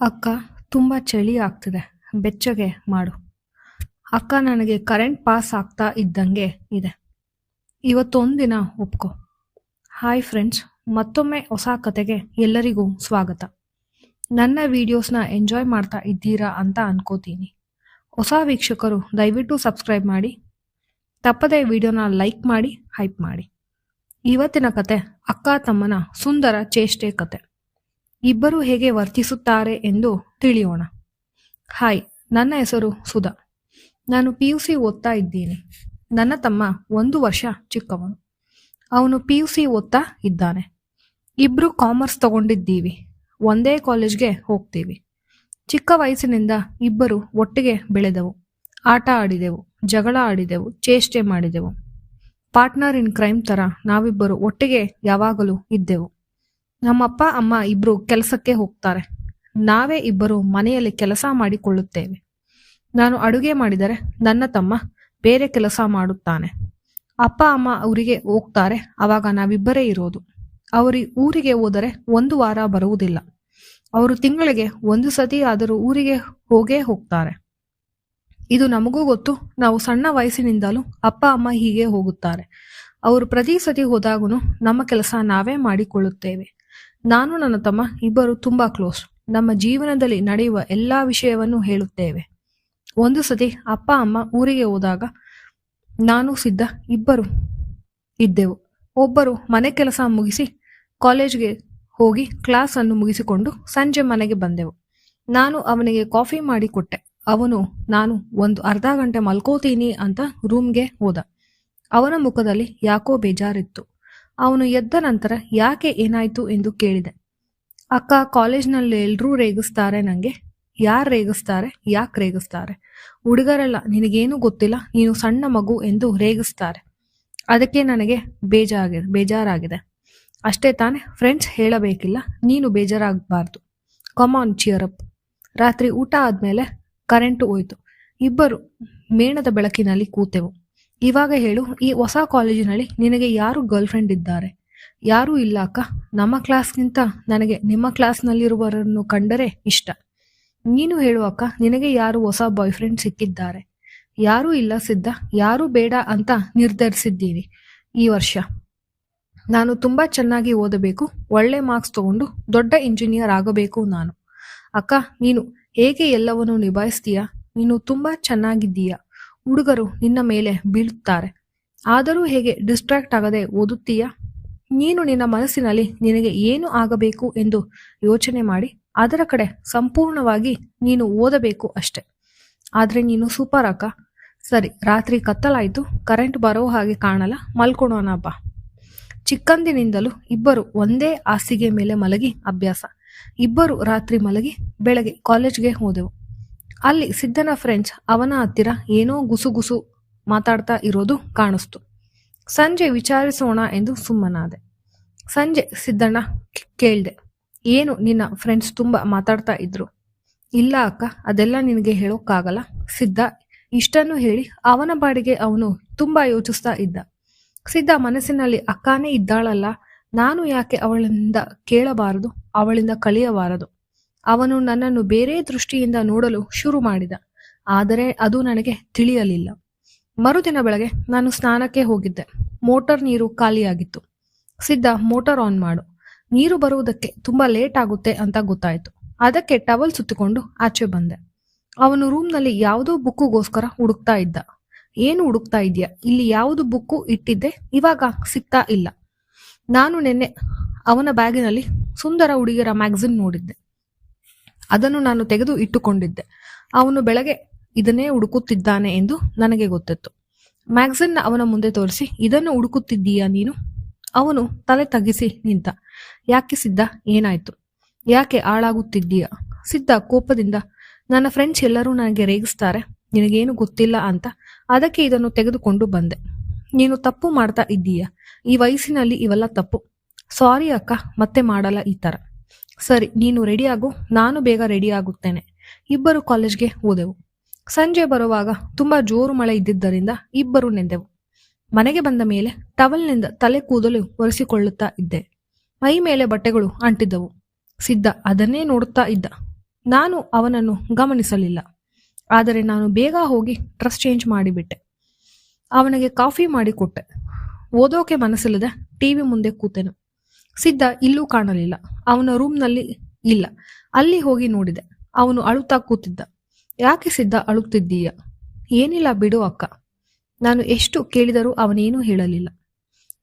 ಅಕ್ಕ, ತುಂಬ ಚಳಿ ಆಗ್ತಿದೆ, ಬೆಚ್ಚಗೆ ಮಾಡು. ಅಕ್ಕ, ನನಗೆ ಕರೆಂಟ್ ಪಾಸ್ ಆಗ್ತಾ ಇದ್ದಂಗೆ ಇದೆ. ಇವತ್ತೊಂದಿನ ಒಪ್ಕೊ. ಹಾಯ್ ಫ್ರೆಂಡ್ಸ್, ಮತ್ತೊಮ್ಮೆ ಹೊಸ ಕತೆಗೆ ಎಲ್ಲರಿಗೂ ಸ್ವಾಗತ. ನನ್ನ ವಿಡಿಯೋಸ್ನ ಎಂಜಾಯ್ ಮಾಡ್ತಾ ಇದ್ದೀರಾ ಅಂತ ಅನ್ಕೋತೀನಿ. ಹೊಸ ವೀಕ್ಷಕರು ದಯವಿಟ್ಟು ಸಬ್ಸ್ಕ್ರೈಬ್ ಮಾಡಿ, ತಪ್ಪದೆ ವಿಡಿಯೋನ ಲೈಕ್ ಮಾಡಿ, ಹೈಪ್ ಮಾಡಿ. ಇವತ್ತಿನ ಕತೆ ಅಕ್ಕ ತಮ್ಮನ ಸುಂದರ ಚೇಷ್ಟೆ ಕತೆ. ಇಬ್ಬರು ಹೇಗೆ ವರ್ತಿಸುತ್ತಾರೆ ಎಂದು ತಿಳಿಯೋಣ. ಹಾಯ್, ನನ್ನ ಹೆಸರು ಸುಧಾ. ನಾನು PUC ಓದ್ತಾ ಇದ್ದೀನಿ. ನನ್ನ ತಮ್ಮ 1 ವರ್ಷ ಚಿಕ್ಕವನು. ಅವನು PUC ಓದ್ತಾ ಇದ್ದಾನೆ. ಇಬ್ರು ಕಾಮರ್ಸ್ ತಗೊಂಡಿದ್ದೀವಿ. ಒಂದೇ ಕಾಲೇಜ್ಗೆ ಹೋಗ್ತೀವಿ. ಚಿಕ್ಕ ವಯಸ್ಸಿನಿಂದ ಇಬ್ಬರು ಒಟ್ಟಿಗೆ ಬೆಳೆದೆವು. ಆಟ ಆಡಿದೆವು, ಜಗಳ ಆಡಿದೆವು, ಚೇಷ್ಟೆ ಮಾಡಿದೆವು. ಪಾರ್ಟ್ನರ್ ಇನ್ ಕ್ರೈಮ್ ತರ ನಾವಿಬ್ಬರು ಒಟ್ಟಿಗೆ ಯಾವಾಗಲೂ ಇದ್ದೆವು. ನಮ್ಮಪ್ಪ ಅಮ್ಮ ಇಬ್ರು ಕೆಲಸಕ್ಕೆ ಹೋಗ್ತಾರೆ. ನಾವೇ ಇಬ್ಬರು ಮನೆಯಲ್ಲಿ ಕೆಲಸ ಮಾಡಿಕೊಳ್ಳುತ್ತೇವೆ. ನಾನು ಅಡುಗೆ ಮಾಡಿದರೆ ನನ್ನ ತಮ್ಮ ಬೇರೆ ಕೆಲಸ ಮಾಡುತ್ತಾನೆ. ಅಪ್ಪ ಅಮ್ಮ ಊರಿಗೆ ಹೋಗ್ತಾರೆ, ಅವಾಗ ನಾವಿಬ್ಬರೇ ಇರೋದು. ಅವರು ಊರಿಗೆ ಹೋದರೆ 1 ವಾರ ಬರುವುದಿಲ್ಲ. ಅವರು ತಿಂಗಳಿಗೆ 1 ಸತಿ ಆದರೂ ಊರಿಗೆ ಹೋಗೇ ಹೋಗ್ತಾರೆ. ಇದು ನಮಗೂ ಗೊತ್ತು. ನಾವು ಸಣ್ಣ ವಯಸ್ಸಿನಿಂದಲೂ ಅಪ್ಪ ಅಮ್ಮ ಹೀಗೆ ಹೋಗುತ್ತಾರೆ. ಅವರು ಪ್ರತಿ ಸತಿ ಹೋದಾಗೂ ನಮ್ಮ ಕೆಲಸ ನಾವೇ ಮಾಡಿಕೊಳ್ಳುತ್ತೇವೆ. ನಾನು ನನ್ನ ತಮ್ಮ ಇಬ್ಬರು ತುಂಬಾ ಕ್ಲೋಸ್. ನಮ್ಮ ಜೀವನದಲ್ಲಿ ನಡೆಯುವ ಎಲ್ಲಾ ವಿಷಯವನ್ನು ಹೇಳುತ್ತೇವೆ. ಒಂದು ಸತಿ ಅಪ್ಪ ಅಮ್ಮ ಊರಿಗೆ ಹೋದಾಗ ನಾನು ಸಿದ್ಧ ಇಬ್ಬರು ಇದ್ದೆವು. ಒಬ್ಬರು ಮನೆ ಕೆಲಸ ಮುಗಿಸಿ ಕಾಲೇಜ್ಗೆ ಹೋಗಿ ಕ್ಲಾಸ್ ಅನ್ನು ಮುಗಿಸಿಕೊಂಡು ಸಂಜೆ ಮನೆಗೆ ಬಂದೆವು. ನಾನು ಅವನಿಗೆ ಕಾಫಿ ಮಾಡಿ ಕೊಟ್ಟೆ. ಅವನು ನಾನು ಒಂದು ಅರ್ಧ ಗಂಟೆ ಮಲ್ಕೋತೀನಿ ಅಂತ ರೂಮ್ಗೆ ಹೋದ. ಅವನ ಮುಖದಲ್ಲಿ ಯಾಕೋ ಬೇಜಾರಿತ್ತು. ಅವನು ಎದ್ದ ನಂತರ ಯಾಕೆ, ಏನಾಯ್ತು ಎಂದು ಕೇಳಿದೆ. ಅಕ್ಕ, ಕಾಲೇಜ್ನಲ್ಲಿ ಎಲ್ರೂ ರೇಗಿಸ್ತಾರೆ ನಂಗೆ. ಯಾರು ರೇಗಿಸ್ತಾರೆ? ಯಾಕೆ ರೇಗಿಸ್ತಾರೆ? ಹುಡುಗರೆಲ್ಲ ನಿನಗೇನು ಗೊತ್ತಿಲ್ಲ, ನೀನು ಸಣ್ಣ ಮಗು ಎಂದು ರೇಗಿಸ್ತಾರೆ. ಅದಕ್ಕೆ ನನಗೆ ಬೇಜಾರಾಗಿದೆ ಅಷ್ಟೇ ತಾನೆ. ಫ್ರೆಂಡ್ಸ್ ಹೇಳಬೇಕಿಲ್ಲ, ನೀನು ಬೇಜಾರಾಗಬಾರ್ದು. ಕಮಾನ್, ಚಿಯರ್ ಅಪ್. ರಾತ್ರಿ ಊಟ ಆದ್ಮೇಲೆ ಕರೆಂಟ್ ಹೋಯ್ತು. ಇಬ್ಬರು ಮೇಣದ ಬೆಳಕಿನಲ್ಲಿ ಕೂತೆವು. ಇವಾಗ ಹೇಳು, ಈ ಹೊಸ ಕಾಲೇಜಿನಲ್ಲಿ ನಿನಗೆ ಯಾರು ಗರ್ಲ್ ಫ್ರೆಂಡ್ ಇದ್ದಾರೆ? ಯಾರೂ ಇಲ್ಲ ಅಕ್ಕ. ನಮ್ಮ ಕ್ಲಾಸ್ಗಿಂತ ನನಗೆ ನಿಮ್ಮ ಕ್ಲಾಸ್ನಲ್ಲಿರುವವರನ್ನು ಕಂಡರೆ ಇಷ್ಟ. ನೀನು ಹೇಳು ಅಕ್ಕ, ನಿನಗೆ ಯಾರು ಹೊಸ ಬಾಯ್ ಫ್ರೆಂಡ್ ಸಿಕ್ಕಿದ್ದಾರೆ? ಯಾರೂ ಇಲ್ಲ ಸಿದ್ಧ. ಯಾರೂ ಬೇಡ ಅಂತ ನಿರ್ಧರಿಸಿದ್ದೀನಿ ಈ ವರ್ಷ. ನಾನು ತುಂಬಾ ಚೆನ್ನಾಗಿ ಓದಬೇಕು, ಒಳ್ಳೆ ಮಾರ್ಕ್ಸ್ ತಗೊಂಡು ದೊಡ್ಡ ಇಂಜಿನಿಯರ್ ಆಗಬೇಕು ನಾನು. ಅಕ್ಕ, ನೀನು ಹೇಗೆ ಎಲ್ಲವನ್ನೂ ನಿಭಾಯಿಸ್ತೀಯಾ? ನೀನು ತುಂಬಾ ಚೆನ್ನಾಗಿದ್ದೀಯಾ. ಹುಡುಗರು ನಿನ್ನ ಮೇಲೆ ಬೀಳುತ್ತಾರೆ, ಆದರೂ ಹೇಗೆ ಡಿಸ್ಟ್ರಾಕ್ಟ್ ಆಗದೆ ಓದುತ್ತೀಯಾ? ನೀನು ನಿನ್ನ ಮನಸ್ಸಿನಲ್ಲಿ ನಿನಗೆ ಏನು ಆಗಬೇಕು ಎಂದು ಯೋಚನೆ ಮಾಡಿ ಅದರ ಕಡೆ ಸಂಪೂರ್ಣವಾಗಿ ನೀನು ಓದಬೇಕು ಅಷ್ಟೆ. ಆದ್ರೆ ನೀನು ಸೂಪರ್ ಅಕ್ಕ. ಸರಿ, ರಾತ್ರಿ ಕತ್ತಲಾಯ್ತು, ಕರೆಂಟ್ ಬರೋ ಹಾಗೆ ಕಾಣಲ್ಲ, ಮಲ್ಕೊಳೋಣ ಬಾ. ಚಿಕ್ಕಂದಿನಿಂದಲೂ ಇಬ್ಬರು ಒಂದೇ ಹಾಸಿಗೆ ಮೇಲೆ ಮಲಗಿ ಅಭ್ಯಾಸ. ಇಬ್ಬರು ರಾತ್ರಿ ಮಲಗಿ ಬೆಳಗ್ಗೆ ಕಾಲೇಜ್ಗೆ ಹೋದೆವು. ಅಲ್ಲಿ ಸಿದ್ಧನ ಫ್ರೆಂಡ್ಸ್ ಅವನ ಹತ್ತಿರ ಏನೋ ಗುಸುಗುಸು ಮಾತಾಡ್ತಾ ಇರೋದು ಕಾಣಿಸ್ತು. ಸಂಜೆ ವಿಚಾರಿಸೋಣ ಎಂದು ಸುಮ್ಮನಾದೆ. ಸಂಜೆ ಸಿದ್ಧಣ್ಣ ಕೇಳ್ದೆ, ಏನು ನಿನ್ನ ಫ್ರೆಂಡ್ಸ್ ತುಂಬಾ ಮಾತಾಡ್ತಾ ಇದ್ರು? ಇಲ್ಲ ಅಕ್ಕ, ಅದೆಲ್ಲ ನಿನಗೆ ಹೇಳೋಕ್ಕಾಗಲ್ಲ. ಸಿದ್ಧ ಇಷ್ಟನ್ನು ಹೇಳಿ ಅವನ ಬಾಡಿಗೆ ಅವನು ತುಂಬಾ ಯೋಚಿಸ್ತಾ ಇದ್ದ. ಸಿದ್ಧ ಮನಸ್ಸಿನಲ್ಲಿ ಅಕ್ಕನೇ ಇದ್ದಾಳಲ್ಲ, ನಾನು ಯಾಕೆ ಅವಳಿಂದ ಕೇಳಬಾರದು, ಅವಳಿಂದ ಕಲಿಯಬಾರದು? ಅವನು ನನ್ನನ್ನು ಬೇರೆ ದೃಷ್ಟಿಯಿಂದ ನೋಡಲು ಶುರು ಮಾಡಿದ. ಆದರೆ ಅದು ನನಗೆ ತಿಳಿಯಲಿಲ್ಲ. ಮರುದಿನ ಬೆಳಗ್ಗೆ ನಾನು ಸ್ನಾನಕ್ಕೆ ಹೋಗಿದ್ದೆ. ಮೋಟಾರ್ ನೀರು ಖಾಲಿಯಾಗಿತ್ತು. ಸಿದ್ಧ, ಮೋಟಾರ್ ಆನ್ ಮಾಡು, ನೀರು ಬರುವುದಕ್ಕೆ ತುಂಬಾ ಲೇಟ್ ಆಗುತ್ತೆ ಅಂತ ಗೊತ್ತಾಯ್ತು. ಅದಕ್ಕೆ ಟವಲ್ ಸುತ್ತಿಕೊಂಡು ಆಚೆ ಬಂದೆ. ಅವನು ರೂಮ್ನಲ್ಲಿ ಯಾವುದೋ ಬುಕ್ಕುಗೋಸ್ಕರ ಹುಡುಕ್ತಾ ಇದ್ದ. ಏನು ಹುಡುಕ್ತಾ ಇದ್ಯಾ? ಇಲ್ಲಿ ಯಾವುದು ಬುಕ್ಕು ಇಟ್ಟಿದ್ದೆ, ಇವಾಗ ಸಿಗ್ತಾ ಇಲ್ಲ. ನಾನು ನಿನ್ನೆ ಅವನ ಬ್ಯಾಗಿನಲ್ಲಿ ಸುಂದರ ಹುಡುಗಿಯರ ಮ್ಯಾಗಝಿನ್ ನೋಡಿದ್ದೆ. ಅದನ್ನು ನಾನು ತೆಗೆದು ಇಟ್ಟುಕೊಂಡಿದ್ದೆ. ಅವನು ಬೆಳಗ್ಗೆ ಇದನ್ನೇ ಹುಡುಕುತ್ತಿದ್ದಾನೆ ಎಂದು ನನಗೆ ಗೊತ್ತಿತ್ತು. ಮ್ಯಾಗಝಿನ್ ಅವನ ಮುಂದೆ ತೋರಿಸಿ, ಇದನ್ನು ಹುಡುಕುತ್ತಿದ್ದೀಯಾ ನೀನು? ಅವನು ತಲೆ ತಗ್ಗಿಸಿ ನಿಂತ. ಯಾಕೆ ಸಿದ್ಧ, ಏನಾಯ್ತು? ಯಾಕೆ ಹಾಳಾಗುತ್ತಿದ್ದೀಯಾ? ಸಿದ್ಧ ಕೋಪದಿಂದ, ನನ್ನ ಫ್ರೆಂಡ್ಸ್ ಎಲ್ಲರೂ ನನಗೆ ರೇಗಿಸ್ತಾರೆ, ನಿನಗೇನು ಗೊತ್ತಿಲ್ಲ ಅಂತ. ಅದಕ್ಕೆ ಇದನ್ನು ತೆಗೆದುಕೊಂಡು ಬಂದೆ. ನೀನು ತಪ್ಪು ಮಾಡ್ತಾ ಇದ್ದೀಯಾ. ಈ ವಯಸ್ಸಿನಲ್ಲಿ ಇವೆಲ್ಲ ತಪ್ಪು. ಸಾರಿ ಅಕ್ಕ, ಮತ್ತೆ ಮಾಡಲ್ಲ ಈ ತರ. ಸರಿ, ನೀನು ರೆಡಿ ಆಗು, ನಾನು ಬೇಗ ರೆಡಿ ಆಗುತ್ತೇನೆ. ಇಬ್ಬರು ಕಾಲೇಜ್ಗೆ ಹೋದೆವು. ಸಂಜೆ ಬರುವಾಗ ತುಂಬಾ ಜೋರು ಮಳೆ ಇದ್ದಿದ್ದರಿಂದ ಇಬ್ಬರು ನೆಂದೆವು. ಮನೆಗೆ ಬಂದ ಮೇಲೆ ಟವಲ್ನಿಂದ ತಲೆ ಕೂದಲು ಒರೆಸಿಕೊಳ್ಳುತ್ತಾ ಇದ್ದೆ. ಮೈ ಮೇಲೆ ಬಟ್ಟೆಗಳು ಅಂಟಿದ್ದವು. ಸಿದ್ಧ ಅದನ್ನೇ ನೋಡುತ್ತಾ ಇದ್ದ. ನಾನು ಅವನನ್ನು ಗಮನಿಸಲಿಲ್ಲ. ಆದರೆ ನಾನು ಬೇಗ ಹೋಗಿ ಡ್ರೆಸ್ ಚೇಂಜ್ ಮಾಡಿಬಿಟ್ಟೆ. ಅವನಿಗೆ ಕಾಫಿ ಮಾಡಿಕೊಟ್ಟೆ. ಓದೋಕೆ ಮನಸ್ಸಿಲ್ಲದೆ ಟಿವಿ ಮುಂದೆ ಕೂತೆನು. ಸಿದ್ಧ ಇಲ್ಲೂ ಕಾಣಲಿಲ್ಲ. ಅವನ ರೂಮ್ನಲ್ಲಿ ಇಲ್ಲ. ಅಲ್ಲಿ ಹೋಗಿ ನೋಡಿದೆ. ಅವನು ಅಳುತ್ತಾ ಕೂತಿದ್ದ. ಯಾಕೆ ಸಿದ್ಧ ಅಳುತ್ತಿದ್ದೀಯ? ಏನಿಲ್ಲ ಬಿಡು ಅಕ್ಕ. ನಾನು ಎಷ್ಟು ಕೇಳಿದರೂ ಅವನೇನೂ ಹೇಳಲಿಲ್ಲ.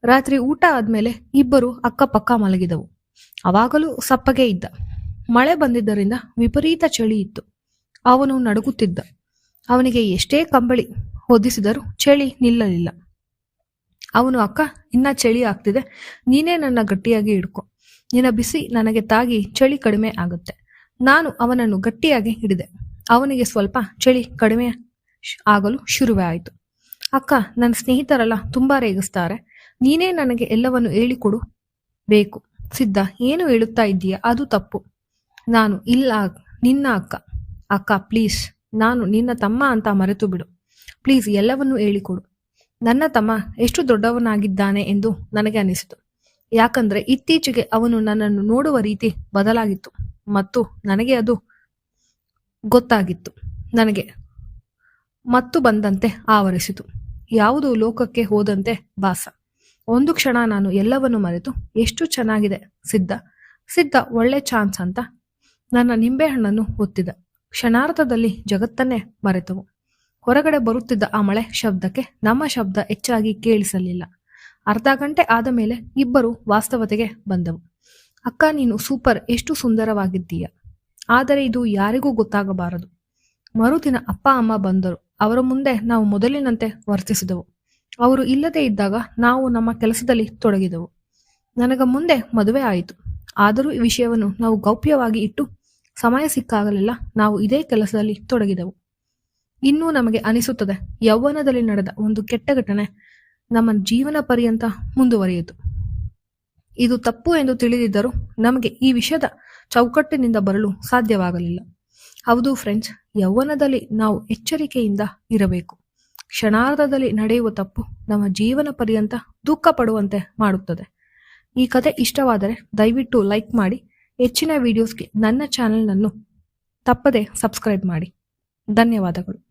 ರಾತ್ರಿ ಊಟ ಆದ್ಮೇಲೆ ಇಬ್ಬರು ಅಕ್ಕಪಕ್ಕ ಮಲಗಿದವು. ಅವಾಗಲೂ ಸಪ್ಪಗೆ ಇದ್ದ. ಮಳೆ ಬಂದಿದ್ದರಿಂದ ವಿಪರೀತ ಚಳಿ ಇತ್ತು. ಅವನು ನಡುಗುತ್ತಿದ್ದ. ಅವನಿಗೆ ಎಷ್ಟೇ ಕಂಬಳಿ ಹೊದಿಸಿದರೂ ಚಳಿ ನಿಲ್ಲಲಿಲ್ಲ. ಅವನು, ಅಕ್ಕ, ಇನ್ನ ಚಳಿ ಆಗ್ತಿದೆ, ನೀನೇ ನನ್ನ ಗಟ್ಟಿಯಾಗಿ ಹಿಡ್ಕೊ. ನಿನ್ನ ಬಿಸಿ ನನಗೆ ತಾಗಿ ಚಳಿ ಕಡಿಮೆ ಆಗುತ್ತೆ. ನಾನು ಅವನನ್ನು ಗಟ್ಟಿಯಾಗಿ ಹಿಡಿದೆ. ಅವನಿಗೆ ಸ್ವಲ್ಪ ಚಳಿ ಕಡಿಮೆ ಆಗಲು ಶುರುವೆ ಆಯಿತು. ಅಕ್ಕ, ನನ್ನ ಸ್ನೇಹಿತರೆಲ್ಲ ತುಂಬಾ ರೇಗಿಸ್ತಾರೆ. ನೀನೇ ನನಗೆ ಎಲ್ಲವನ್ನು ಹೇಳಿಕೊಡು ಬೇಕು. ಸಿದ್ಧ, ಏನು ಹೇಳುತ್ತಾ ಇದ್ದೀಯ? ಅದು ತಪ್ಪು. ನಾನು, ಇಲ್ಲ, ನಿನ್ನ ಅಕ್ಕ. ಅಕ್ಕ ಪ್ಲೀಸ್, ನಾನು ನಿನ್ನ ತಮ್ಮ ಅಂತ ಮರೆತು ಬಿಡು. ಪ್ಲೀಸ್ ಎಲ್ಲವನ್ನೂ ಹೇಳಿಕೊಡು. ನನ್ನ ತಮ್ಮ ಎಷ್ಟು ದೊಡ್ಡವನಾಗಿದ್ದಾನೆ ಎಂದು ನನಗೆ ಅನಿಸಿತು. ಯಾಕಂದ್ರೆ ಇತ್ತೀಚೆಗೆ ಅವನು ನನ್ನನ್ನು ನೋಡುವ ರೀತಿ ಬದಲಾಗಿತ್ತು ಮತ್ತು ನನಗೆ ಅದು ಗೊತ್ತಾಗಿತ್ತು. ನನಗೆ ಮತ್ತು ಬಂದಂತೆ ಆವರಿಸಿತು. ಯಾವುದು ಲೋಕಕ್ಕೆ ಹೋದಂತೆ ಭಾಸ. ಒಂದು ಕ್ಷಣ ನಾನು ಎಲ್ಲವನ್ನು ಮರೆತು, ಎಷ್ಟು ಚೆನ್ನಾಗಿದೆ ಸಿದ್ಧ, ಸಿದ್ಧ, ಒಳ್ಳೆ ಚಾನ್ಸ್ ಅಂತ ನನ್ನ ನಿಂಬೆಹಣ್ಣನ್ನು ಒತ್ತಿದ. ಕ್ಷಣಾರ್ಧದಲ್ಲಿ ಜಗತ್ತನ್ನೇ ಮರೆತವು. ಹೊರಗಡೆ ಬರುತ್ತಿದ್ದ ಆ ಮಳೆ ಶಬ್ದಕ್ಕೆ ನಮ್ಮ ಶಬ್ದ ಹೆಚ್ಚಾಗಿ ಕೇಳಿಸಲಿಲ್ಲ. ಅರ್ಧ ಗಂಟೆ ಆದ ಮೇಲೆ ಇಬ್ಬರು ವಾಸ್ತವತೆಗೆ ಬಂದವು. ಅಕ್ಕ, ನೀನು ಸೂಪರ್, ಎಷ್ಟು ಸುಂದರವಾಗಿದ್ದೀಯ. ಆದರೆ ಇದು ಯಾರಿಗೂ ಗೊತ್ತಾಗಬಾರದು. ಮರುದಿನ ಅಪ್ಪ ಅಮ್ಮ ಬಂದರು. ಅವರ ಮುಂದೆ ನಾವು ಮೊದಲಿನಂತೆ ವರ್ತಿಸಿದೆವು. ಅವರು ಇಲ್ಲದೆ ಇದ್ದಾಗ ನಾವು ನಮ್ಮ ಕೆಲಸದಲ್ಲಿ ತೊಡಗಿದೆವು. ನನಗ ಮುಂದೆ ಮದುವೆ ಆಯಿತು. ಆದರೂ ಈ ವಿಷಯವನ್ನು ನಾವು ಗೌಪ್ಯವಾಗಿ ಇಟ್ಟು ಸಮಯ ಸಿಕ್ಕಾಗಲೆಲ್ಲ ನಾವು ಇದೇ ಕೆಲಸದಲ್ಲಿ ತೊಡಗಿದೆವು. ಇನ್ನೂ ನಮಗೆ ಅನಿಸುತ್ತದೆ, ಯೌವನದಲ್ಲಿ ನಡೆದ ಒಂದು ಕೆಟ್ಟ ಘಟನೆ ನಮ್ಮ ಜೀವನ ಪರ್ಯಂತ ಮುಂದುವರಿಯಿತು. ಇದು ತಪ್ಪು ಎಂದು ತಿಳಿದಿದ್ದರೂ ನಮಗೆ ಈ ವಿಷಯದ ಚೌಕಟ್ಟಿನಿಂದ ಬರಲು ಸಾಧ್ಯವಾಗಲಿಲ್ಲ. ಹೌದು ಫ್ರೆಂಡ್ಸ್, ಯೌವನದಲ್ಲಿ ನಾವು ಎಚ್ಚರಿಕೆಯಿಂದ ಇರಬೇಕು. ಕ್ಷಣಾರ್ಧದಲ್ಲಿ ನಡೆಯುವ ತಪ್ಪು ನಮ್ಮ ಜೀವನ ಪರ್ಯಂತ ದುಃಖ ಪಡುವಂತೆ ಮಾಡುತ್ತದೆ. ಈ ಕಥೆ ಇಷ್ಟವಾದರೆ ದಯವಿಟ್ಟು ಲೈಕ್ ಮಾಡಿ. ಹೆಚ್ಚಿನ ವಿಡಿಯೋಸ್ಗೆ ನನ್ನ ಚಾನೆಲ್ನನ್ನು ತಪ್ಪದೆ ಸಬ್ಸ್ಕ್ರೈಬ್ ಮಾಡಿ. ಧನ್ಯವಾದಗಳು.